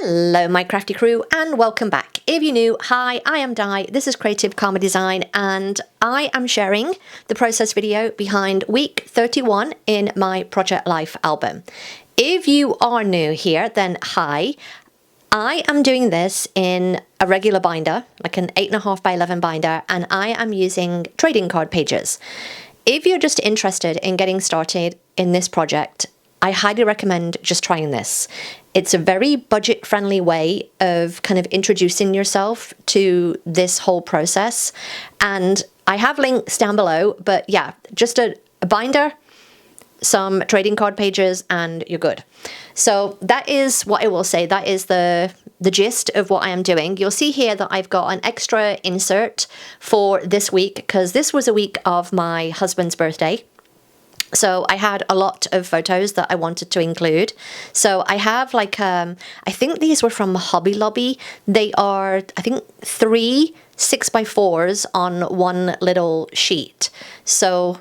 Hello my crafty crew and welcome back. If you're new, hi, I am Di, this is Creative Karma Design and I am sharing the process video behind week 31 in my Project Life album. If you are new here, then hi. I am doing this in a regular binder, like an 8.5 by 11 binder, and I am using trading card pages. If you're just interested in getting started in this project, I highly recommend just trying this. It's a very budget-friendly way of kind of introducing yourself to this whole process. And I have links down below, but yeah, just a binder, some trading card pages, and you're good. So that is what I will say. That is the gist of what I am doing. You'll see here that I've got an extra insert for this week because this was a week of my husband's birthday. So I had a lot of photos that I wanted to include. So I have like, I think these were from Hobby Lobby. They are, I think, 3 6x4s on one little sheet. So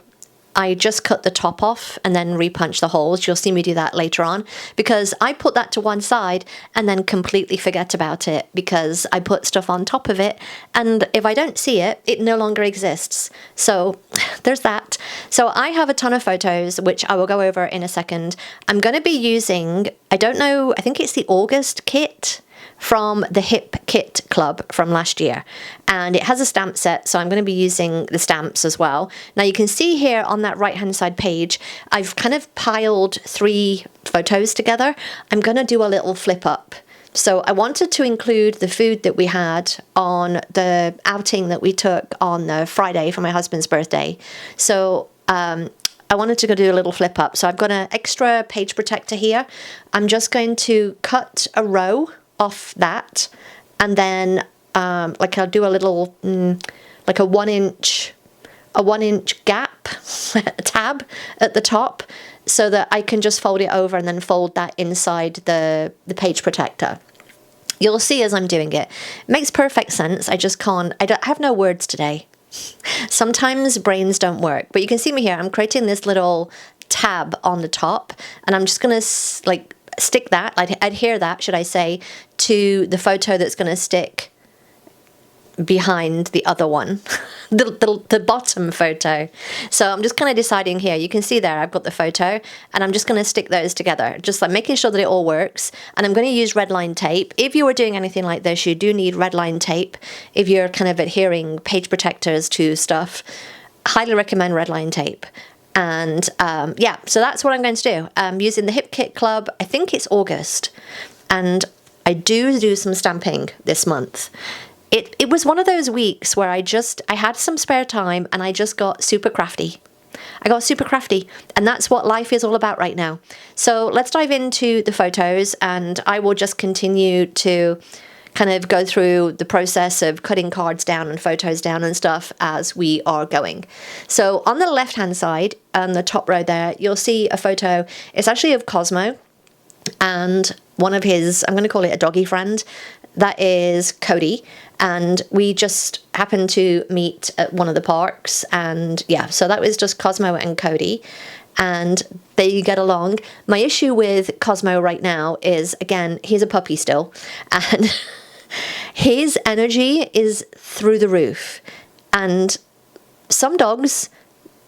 I just cut the top off and then repunch the holes. You'll see me do that later on because I put that to one side and then completely forget about it because I put stuff on top of it. And if I don't see it, it no longer exists. So there's that. So I have a ton of photos, which I will go over in a second. I'm going to be using, I don't know, I think it's the August kit from the Hip Kit Club from last year, and it has a stamp set, so I'm going to be using the stamps as well. Now you can see here on that right hand side page I've kind of piled 3 photos together. I'm going to do a little flip up. So I wanted to include the food that we had on the outing that we took on the Friday for my husband's birthday. So I wanted to go do a little flip up. So I've got an extra page protector here. I'm just going to cut a row off that, and then like I'll do a little like a 1 inch gap a tab at the top so that I can just fold it over and then fold that inside the page protector. You'll see as I'm doing it. It makes perfect sense. I just can't, I have no words today. Sometimes brains don't work, but you can see me here. I'm creating this little tab on the top, and I'm just gonna like stick that, like adhere that, should I say, to the photo that's going to stick behind the other one, the bottom photo. So I'm just kind of deciding here. You can see there I've got the photo, and I'm just going to stick those together, just like making sure that it all works. And I'm going to use red line tape. If you were doing anything like this, you do need red line tape. If you're kind of adhering page protectors to stuff, highly recommend red line tape. And yeah, so that's what I'm going to do. I'm using the Hip Kit Club. I think it's August, and I do some stamping this month. It was one of those weeks where I had some spare time and I just got super crafty. I got super crafty, and that's what life is all about right now. So let's dive into the photos, and I will just continue to kind of go through the process of cutting cards down and photos down and stuff as we are going. So on the left hand side, on the top row there, you'll see a photo. It's actually of Cosmo and one of his, I'm going to call it a doggy friend, that is Cody. And we just happened to meet at one of the parks, and yeah, so that was just Cosmo and Cody, and they get along. My issue with Cosmo right now is, again, he's a puppy still, and his energy is through the roof, and some dogs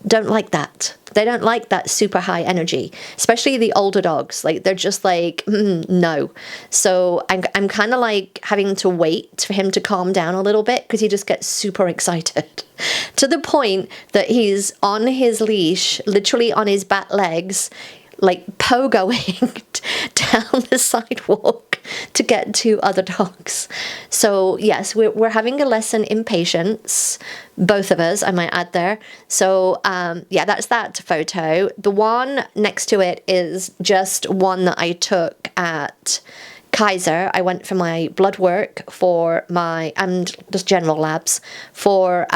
don't like that. They don't like that super high energy, especially the older dogs. Like, they're just like, no. So I'm kind of like having to wait for him to calm down a little bit because he just gets super excited to the point that he's on his leash, literally on his back legs, like pogoing down the sidewalk to get to other dogs. So yes, we're having a lesson in patience, both of us, I might add there. So yeah, that's that photo. The one next to it is just one that I took at Kaiser. I went for my blood work for my, and just general labs for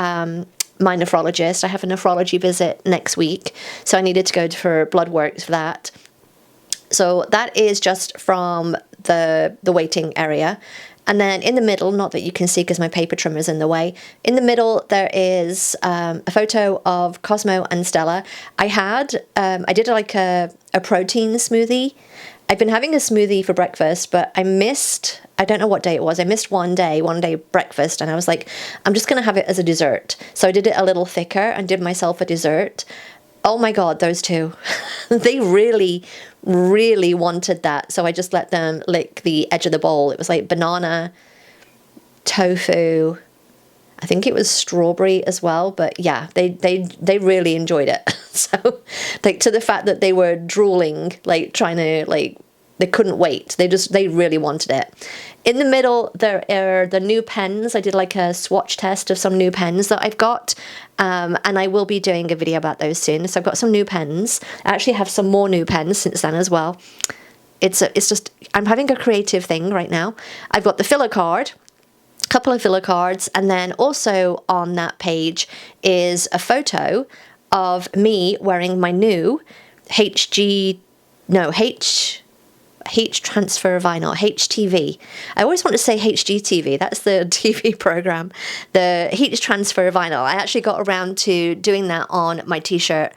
my nephrologist. I have a nephrology visit next week, so I needed to go for blood works for that. So that is just from the waiting area. And then in the middle, not that you can see because my paper trimmer is in the way, in the middle there is a photo of Cosmo and Stella. I did like a protein smoothie, I've been having a smoothie for breakfast, but I don't know what day it was. I missed one day breakfast, and I was like, I'm just going to have it as a dessert. So I did it a little thicker and did myself a dessert. Oh my God, those two. They really, really wanted that. So I just let them lick the edge of the bowl. It was like banana, tofu, I think it was strawberry as well, but yeah, they really enjoyed it. So, like, to the fact that they were drooling, like trying to, like, they couldn't wait. They really wanted it. In the middle, there are the new pens. I did like a swatch test of some new pens that I've got, and I will be doing a video about those soon. So I've got some new pens. I actually have some more new pens since then as well. It's just, I'm having a creative thing right now. I've got the filler card, couple of filler cards, and then also on that page is a photo of me wearing my new H transfer vinyl, HTV. I always want to say HGTV, that's the TV program. The Heat transfer vinyl. I actually got around to doing that on my t-shirt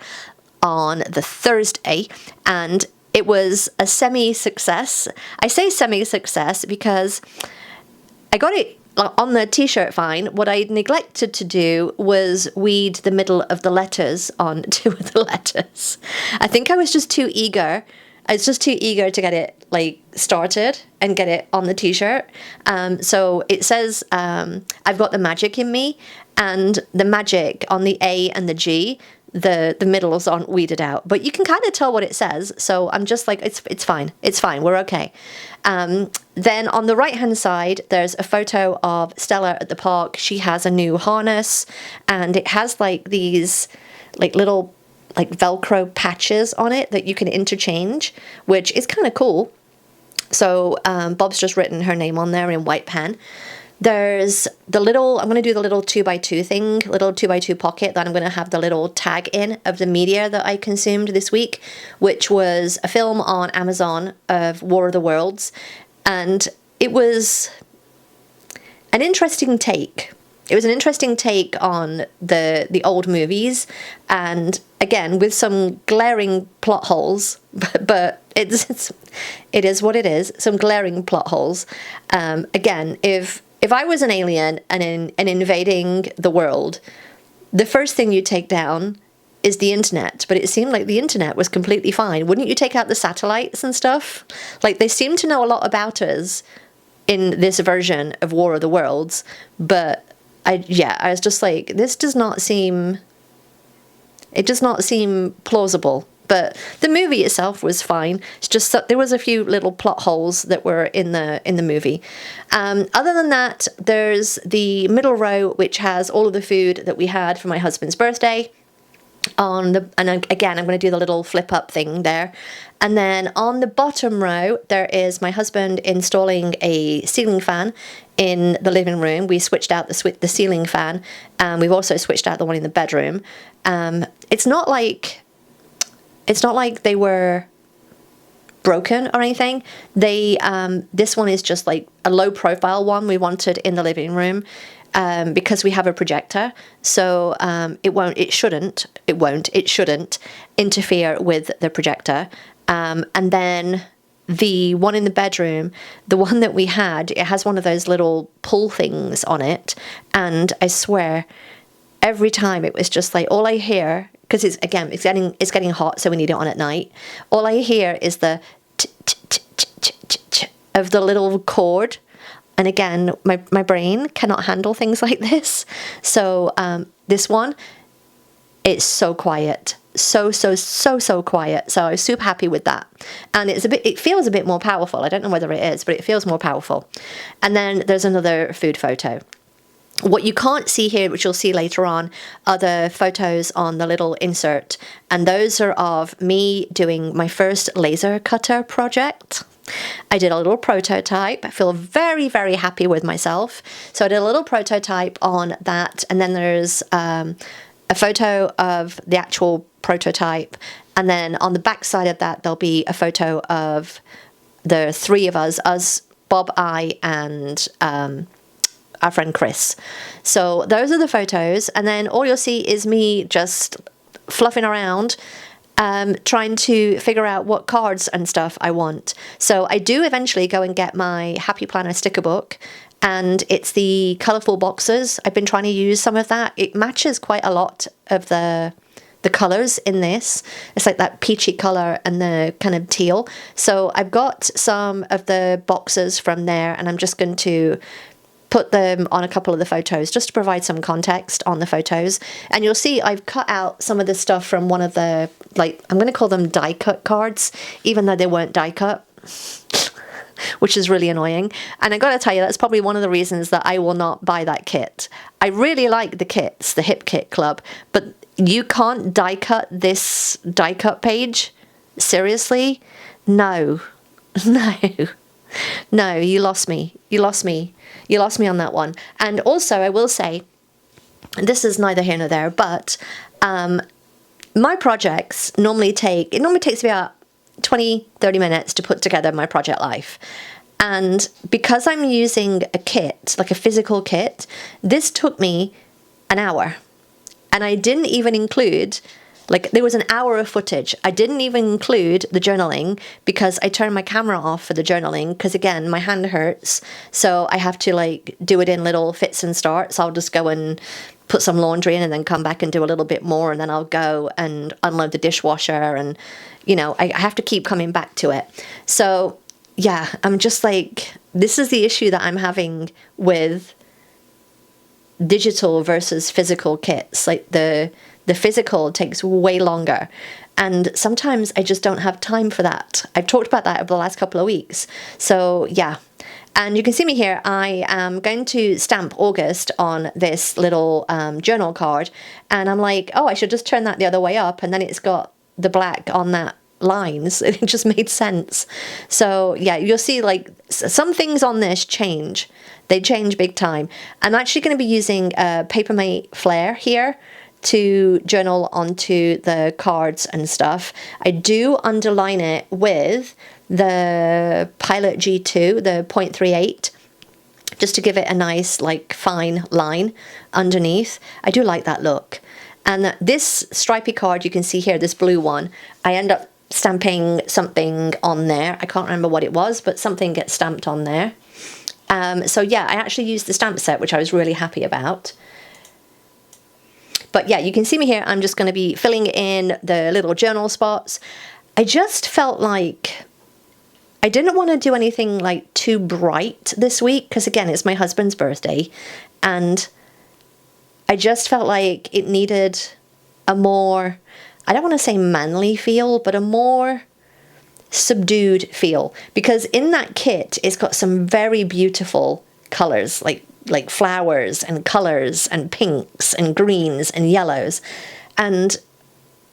on the Thursday, and it was a semi-success. I say semi-success because I got it on the t-shirt fine. What I neglected to do was weed the middle of the letters on two of the letters. I think I was just too eager. I was just too eager to get it like started and get it on the t-shirt. So it says, I've got the magic in me, and the magic on the A and the G, the middles aren't weeded out, but you can kind of tell what it says. So I'm just like, it's fine. It's fine. We're okay. Then on the right hand side, there's a photo of Stella at the park. She has a new harness, and it has like these like little like Velcro patches on it that you can interchange, which is kind of cool. So Bob's just written her name on there in white pen. There's the little, I'm going to do the little 2x2 thing, little 2x2 pocket that I'm going to have the little tag in of the media that I consumed this week, which was a film on Amazon of War of the Worlds. And it was an interesting take. It was an interesting take on the old movies, and again with some glaring plot holes, but it is what it is. Some glaring plot holes. Again, if I was an alien and invading the world, the first thing you take down is the internet. But it seemed like the internet was completely fine. Wouldn't you take out the satellites and stuff? Like, they seem to know a lot about us in this version of War of the Worlds, but I was just like, it does not seem plausible. But the movie itself was fine. It's just that there was a few little plot holes that were in the movie. Other than that, there's the middle row, which has all of the food that we had for my husband's birthday. And again, I'm going to do the little flip up thing there. And then on the bottom row, there is my husband installing a ceiling fan in the living room. We switched out the ceiling fan, and we've also switched out the one in the bedroom. It's not like they were broken or anything. This one is just like a low profile one we wanted in the living room. Because we have a projector, so it shouldn't interfere with the projector. And then the one in the bedroom, the one that we had, it has one of those little pull things on it, and I swear, every time it was just like, all I hear, because it's getting hot, so we need it on at night. All I hear is the of the little cord. And again, my brain cannot handle things like this. So this one, it's so quiet. So quiet. So I was super happy with that. And it feels a bit more powerful. I don't know whether it is, but it feels more powerful. And then there's another food photo. What you can't see here, which you'll see later on, are the photos on the little insert. And those are of me doing my first laser cutter project. I did a little prototype. I feel very, very happy with myself. So I did a little prototype on that. And then there's a photo of the actual prototype. And then on the back side of that, there'll be a photo of the three of us, Bob, I, and our friend Chris. So those are the photos. And then all you'll see is me just fluffing around trying to figure out what cards and stuff I want. So I do eventually go and get my Happy Planner sticker book, and it's the colourful boxes. I've been trying to use some of that. It matches quite a lot of the colours in this. It's like that peachy colour and the kind of teal. So I've got some of the boxes from there, and I'm just going to put them on a couple of the photos just to provide some context on the photos. And you'll see I've cut out some of the stuff from one of the, like, I'm going to call them die cut cards, even though they weren't die cut, which is really annoying. And I got to tell you, that's probably one of the reasons that I will not buy that kit. I really like the kits, the Hip Kit Club, but you can't die cut this die cut page? Seriously? No. No. No, you lost me. You lost me. You lost me on that one. And also, I will say, this is neither here nor there, but my projects normally takes about 20-30 minutes to put together my project life. And because I'm using a kit, like a physical kit, this took me an hour. And I didn't even include, like, there was an hour of footage. I didn't even include the journaling because I turned my camera off for the journaling because, again, my hand hurts. So I have to, like, do it in little fits and starts. I'll just go and put some laundry in and then come back and do a little bit more. And then I'll go and unload the dishwasher. And, you know, I have to keep coming back to it. So, yeah, I'm just like, this is the issue that I'm having with digital versus physical kits. Like the physical takes way longer, and sometimes I just don't have time for that. I've talked about that over the last couple of weeks. So yeah, and you can see me here. I am going to stamp August on this little journal card, and I'm like, oh, I should just turn that the other way up, and then it's got the black on that lines. It just made sense. So yeah, you'll see, like, some things on this change. They change big time. I'm actually going to be using a Papermate Flare here to journal onto the cards and stuff. I do underline it with the Pilot G2, the 0.38, just to give it a nice, like, fine line underneath. I do like that look. And this stripy card you can see here, this blue one, I end up stamping something on there. I can't remember what it was, but something gets stamped on there. So yeah, I actually used the stamp set, which I was really happy about. But yeah, you can see me here. I'm just going to be filling in the little journal spots. I just felt like I didn't want to do anything like too bright this week because, again, it's my husband's birthday, and I just felt like it needed a more, I don't want to say manly feel, but a more subdued feel, because in that kit it's got some very beautiful colors, like flowers and colors and pinks and greens and yellows, and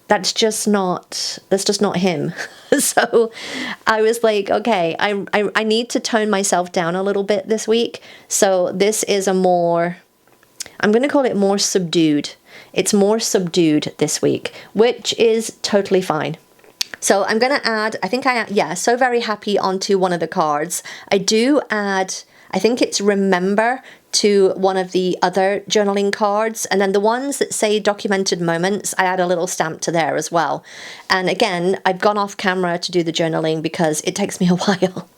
that's just not him. So I was like, okay, I need to tone myself down a little bit this week. So this is a more, I'm going to call it more subdued. It's more subdued this week, which is totally fine. So I'm going to add, So Very Happy onto one of the cards. I do add, I think it's Remember to one of the other journaling cards. And then the ones that say Documented Moments, I add a little stamp to there as well. And again, I've gone off camera to do the journaling because it takes me a while.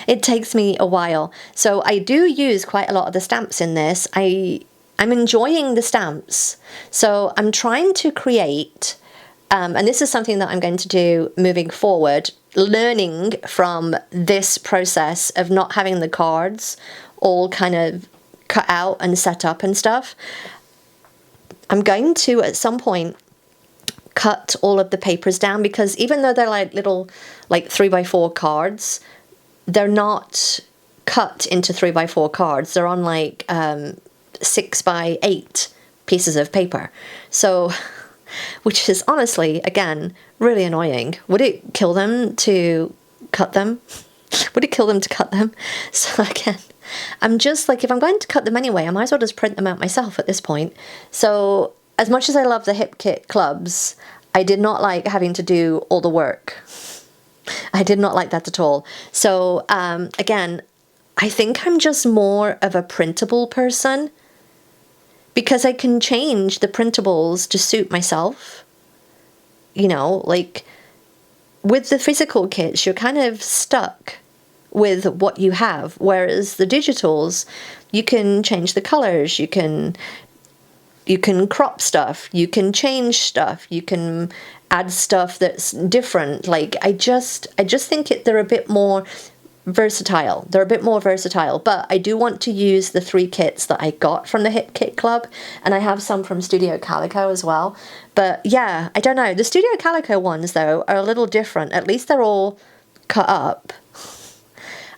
It takes me a while. So I do use quite a lot of the stamps in this. I'm enjoying the stamps. So I'm trying to create, and this is something that I'm going to do moving forward, learning from this process of not having the cards all kind of cut out and set up and stuff. I'm going to, at some point, cut all of the papers down, because even though they're like little, like 3x4 cards, they're not cut into 3x4 cards. They're on like 6x8 pieces of paper. So, which is honestly, again, really annoying. Would it kill them to cut them? Would it kill them to cut them? So again, I'm just like, if I'm going to cut them anyway, I might as well just print them out myself at this point. So as much as I love the Hip Kit clubs, I did not like having to do all the work. I did not like that at all. So again, I think I'm just more of a printable person, because I can change the printables to suit myself. you know, like with the physical kits, you're kind of stuck with what you have, whereas the digitals, you can change the colors, you can crop stuff, you can change stuff, you can add stuff that's different. Like I just think they're a bit more versatile. They're a bit more versatile, but I do want to use the 3 kits that I got from the Hip Kit Club, and I have some from Studio Calico as well. But yeah, I don't know. The Studio Calico ones though are a little different. At least they're all cut up.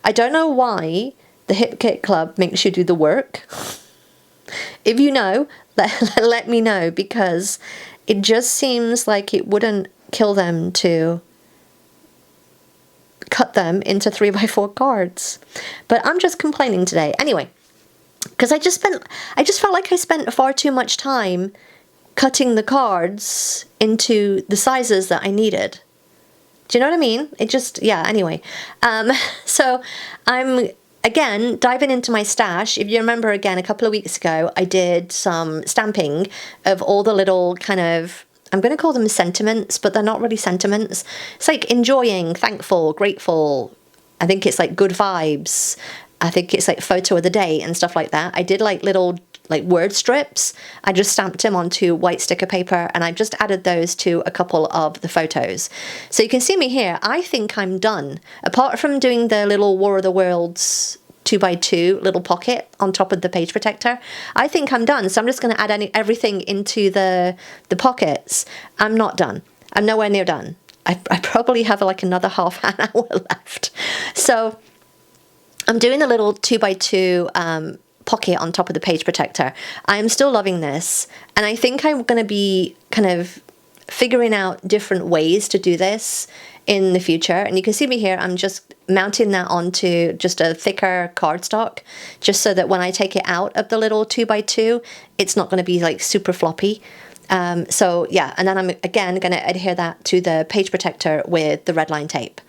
I don't know why the Hip Kit Club makes you do the work. If you know, let me know, because it just seems like it wouldn't kill them to cut them into 3x4 cards. But I'm just complaining today. Anyway, because I just felt like I spent far too much time cutting the cards into the sizes that I needed. Do you know what I mean? It just, yeah, anyway. So I'm, again, diving into my stash. If you remember, again, a couple of weeks ago, I did some stamping of all the little kind of, I'm going to call them sentiments, but they're not really sentiments. It's like enjoying, thankful, grateful. I think it's like good vibes. I think it's like photo of the day and stuff like that. I did like little like word strips. I just stamped them onto white sticker paper, and I just added those to a couple of the photos. So you can see me here. I think I'm done. Apart from doing the little War of the Worlds 2x2 little pocket on top of the page protector, I think I'm done. So I'm just going to add everything into the pockets. I'm not done. I'm nowhere near done. I probably have like another half an hour left. So I'm doing a little 2x2 pocket on top of the page protector. I'm still loving this, and I think I'm going to be kind of figuring out different ways to do this in the future. And you can see me here, I'm just mounting that onto just a thicker cardstock, just so that when I take it out of the little 2x2, it's not going to be like super floppy. So yeah, and then I'm again going to adhere that to the page protector with the red line tape.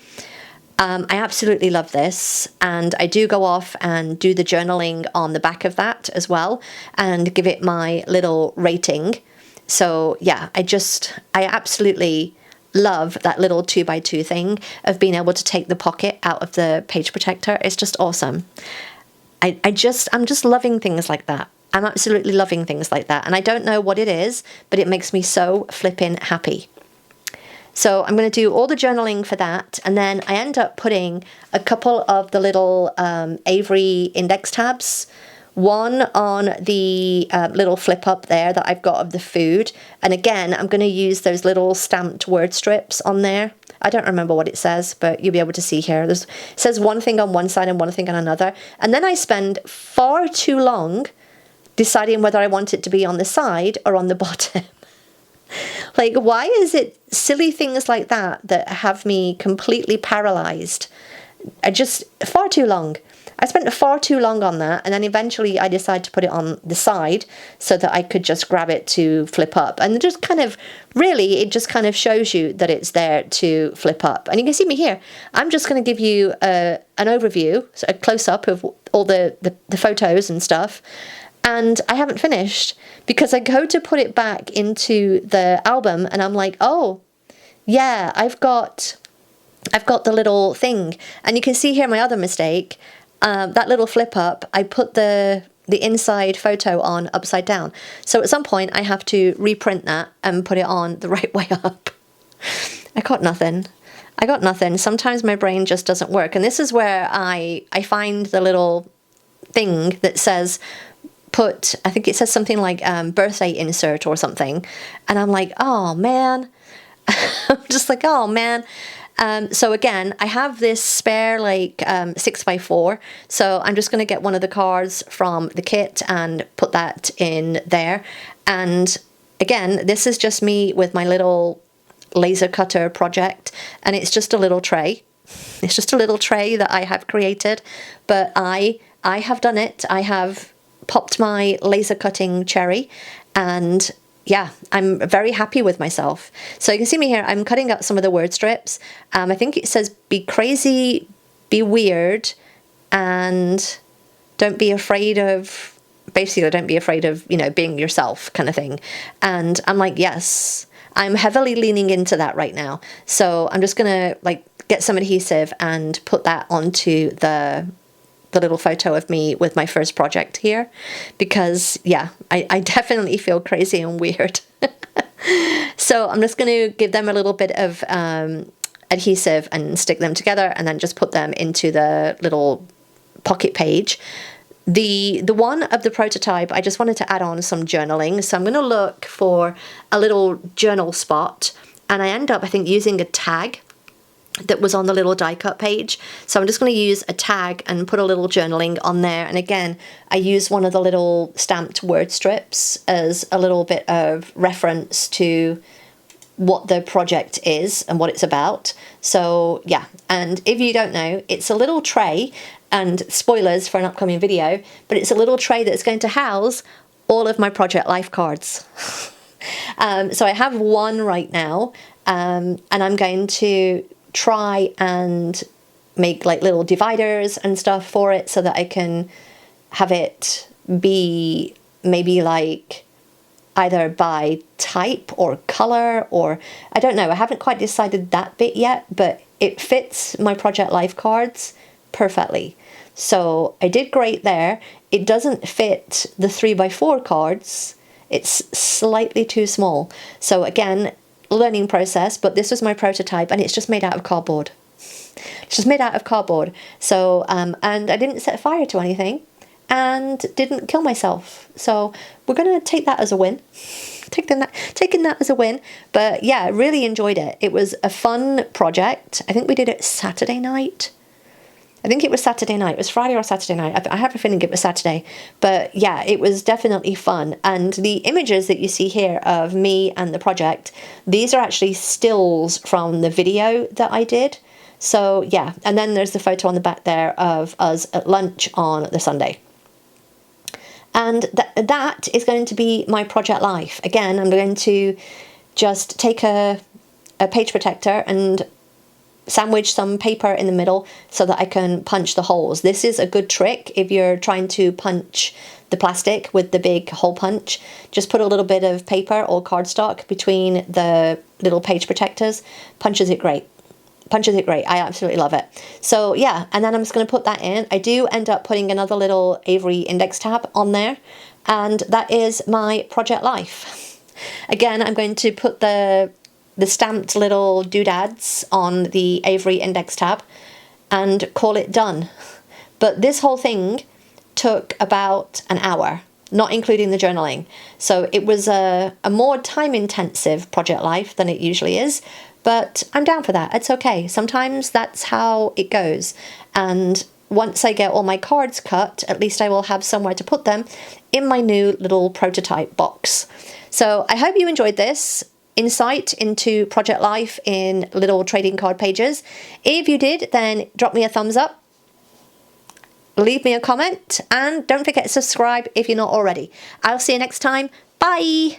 I absolutely love this, and I do go off and do the journaling on the back of that as well and give it my little rating. So yeah, I absolutely love that little 2x2 thing of being able to take the pocket out of the page protector. It's just awesome. I'm just loving things like that. I'm absolutely loving things like that, and I don't know what it is, but it makes me so flippin' happy. So I'm going to do all the journaling for that, and then I end up putting a couple of the little Avery index tabs, one on the little flip up there that I've got of the food, and again I'm going to use those little stamped word strips on there. I don't remember what it says, but you'll be able to see here. It says one thing on one side and one thing on another, and then I spend far too long deciding whether I want it to be on the side or on the bottom. Like, why is it silly things like that have me completely paralyzed? Far too long. I spent far too long on that, and then eventually I decided to put it on the side so that I could just grab it to flip up. And it just kind of shows you that it's there to flip up. And you can see me here. I'm just going to give you an overview, so a close-up of all the photos and stuff. And I haven't finished, because I go to put it back into the album and I'm like, oh, yeah, I've got the little thing. And you can see here my other mistake, that little flip up, I put the inside photo on upside down. So at some point I have to reprint that and put it on the right way up. I got nothing. Sometimes my brain just doesn't work. And this is where I find the little thing that says, I think it says something like birthday insert or something, and I'm like, oh man. I'm just like, oh man. So again, I have this spare like 6x4, so I'm just going to get one of the cards from the kit and put that in there. And again, this is just me with my little laser cutter project, and it's just a little tray. It's just a little tray that I have created, but I have done it. I have popped my laser cutting cherry, and yeah, I'm very happy with myself. So you can see me here, I'm cutting out some of the word strips. I think it says be crazy, be weird, and don't be afraid of, basically don't be afraid of, being yourself kind of thing. And I'm like, yes. I'm heavily leaning into that right now. So I'm just gonna like get some adhesive and put that onto the little photo of me with my first project here, because yeah, I definitely feel crazy and weird. So I'm just going to give them a little bit of adhesive and stick them together, and then just put them into the little pocket page. The one of the prototype, I just wanted to add on some journaling, so I'm going to look for a little journal spot, and I end up, I think, using a tag that was on the little die cut page. So I'm just going to use a tag and put a little journaling on there. And again, I use one of the little stamped word strips as a little bit of reference to what the project is and what it's about. So yeah, and if you don't know, it's a little tray, and spoilers for an upcoming video, but it's a little tray that's going to house all of my project life cards. So I have one right now, and I'm going to try and make like little dividers and stuff for it, so that I can have it be maybe like either by type or color, or I don't know, I haven't quite decided that bit yet, but it fits my project life cards perfectly. So I did great there. It doesn't fit the 3x4 cards, it's slightly too small. So again, learning process, but this was my prototype, and it's just made out of cardboard. It's just made out of cardboard. So and I didn't set fire to anything, and didn't kill myself. So we're gonna take that as a win. Taking that as a win. But yeah, really enjoyed it. It was a fun project. I think we did it Saturday night. I think it was Saturday night. It was Friday or Saturday night. I have a feeling it was Saturday. But yeah, it was definitely fun. And the images that you see here of me and the project, these are actually stills from the video that I did. So yeah, and then there's the photo on the back there of us at lunch on the Sunday. And that is going to be my project life. Again, I'm going to just take a page protector and sandwich some paper in the middle so that I can punch the holes. This is a good trick if you're trying to punch the plastic with the big hole punch. Just put a little bit of paper or cardstock between the little page protectors. Punches it great. Punches it great. I absolutely love it. So yeah, and then I'm just going to put that in. I do end up putting another little Avery index tab on there, and that is my project life. Again, I'm going to put the stamped little doodads on the Avery index tab and call it done. But this whole thing took about an hour, not including the journaling. So it was a more time-intensive project life than it usually is, but I'm down for that. It's okay. Sometimes that's how it goes. And once I get all my cards cut, at least I will have somewhere to put them in my new little prototype box. So I hope you enjoyed this insight into project life in little trading card pages. If you did, then drop me a thumbs up, leave me a comment, and don't forget to subscribe if you're not already. I'll see you next time. Bye!